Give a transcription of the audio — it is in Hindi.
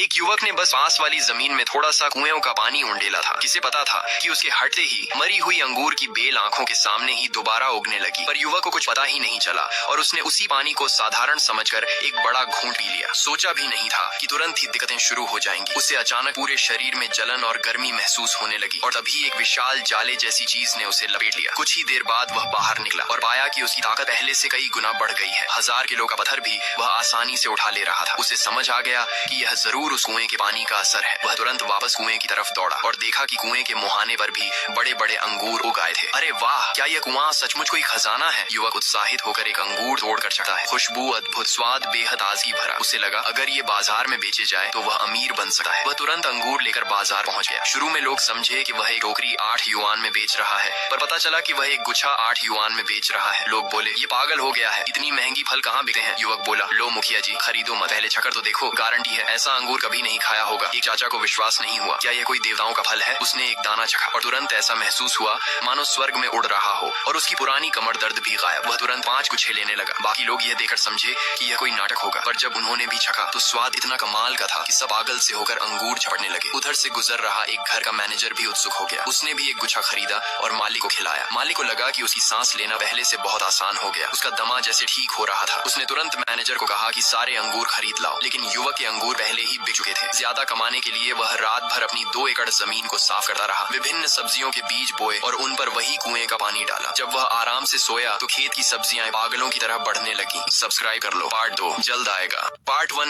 एक युवक ने बस पास वाली जमीन में थोड़ा सा कुएं का पानी उंडेला था। किसे पता था कि उसके हटते ही मरी हुई अंगूर की बेल आंखों के सामने ही दोबारा उगने लगी। पर युवक को कुछ पता ही नहीं चला और उसने उसी पानी को साधारण समझकर एक बड़ा घूंट पी लिया। सोचा भी नहीं था कि तुरंत ही दिक्कतें शुरू हो जाएंगी। उसे अचानक पूरे शरीर में जलन और गर्मी महसूस होने लगी और तभी एक विशाल जाले जैसी चीज ने उसे लपेट लिया। कुछ ही देर बाद वह बाहर निकला और पाया कि उसकी ताकत पहले से कई गुना बढ़ गई है। 1000 किलो का पत्थर भी वह आसानी से उठा ले रहा था। उसे समझ आ गया कि यह जरूर उस कुएं के पानी का असर है। वह तुरंत वापस कुएं की तरफ दौड़ा और देखा कि कुएं के मुहाने पर भी बड़े बड़े अंगूर उग आए थे। अरे वाह, क्या यह कुआं सचमुच कोई खजाना है? युवक उत्साहित होकर एक अंगूर तोड़कर चढ़ा है। खुशबू अद्भुत, स्वाद बेहद ताजगी भरा। उसे लगा अगर ये बाजार में बेचे जाए तो वह अमीर बन सकता है। वह तुरंत अंगूर लेकर बाजार पहुंच गया। शुरू में लोग समझे कि वह एक टोकरी 8 युआन में बेच रहा है, पर पता चला कि वह एक गुच्छा 8 युआन में बेच रहा है। लोग बोले ये पागल हो गया है, इतनी महंगी फल कहाँ बिकते हैं? युवक बोला लो मुखिया जी, खरीदो मत, पहले छकर तो देखो, गारंटी है ऐसा अंगूर कभी नहीं खाया होगा। एक चाचा को विश्वास नहीं हुआ, क्या यह कोई देवताओं का फल है? उसने एक दाना चखा और तुरंत ऐसा महसूस हुआ मानो स्वर्ग में उड़ रहा हो और उसकी पुरानी कमर दर्द भी गायब। वह तुरंत 5 गुच्छे लेने लगा। बाकी लोग यह देखकर समझे कि यह कोई नाटक होगा, पर जब उन्होंने भी चखा तो स्वाद इतना कमाल का था कि सब पागल से होकर अंगूर झपटने लगे। उधर से गुजर रहा एक घर का मैनेजर भी उत्सुक हो गया। उसने भी एक गुच्छा खरीदा और मालिक को खिलाया। मालिक को लगा कि उसकी सांस लेना पहले से बहुत आसान हो गया। उसका दमा जैसे ठीक हो रहा था। उसने तुरंत मैनेजर को कहा कि सारे अंगूर खरीद लाओ, लेकिन युवक के अंगूर पहले ही बिक चुके थे। ज्यादा कमाने के लिए वह रात भर अपनी 2 एकड़ जमीन को साफ करता रहा। विभिन्न सब्जियों के बीज बोए और उन पर वही कुएं का पानी डाला। जब वह आराम से सोया तो खेत की सब्जियां पागलों की तरह बढ़ने लगी। सब्सक्राइब कर लो, पार्ट 2 जल्द आएगा। पार्ट 1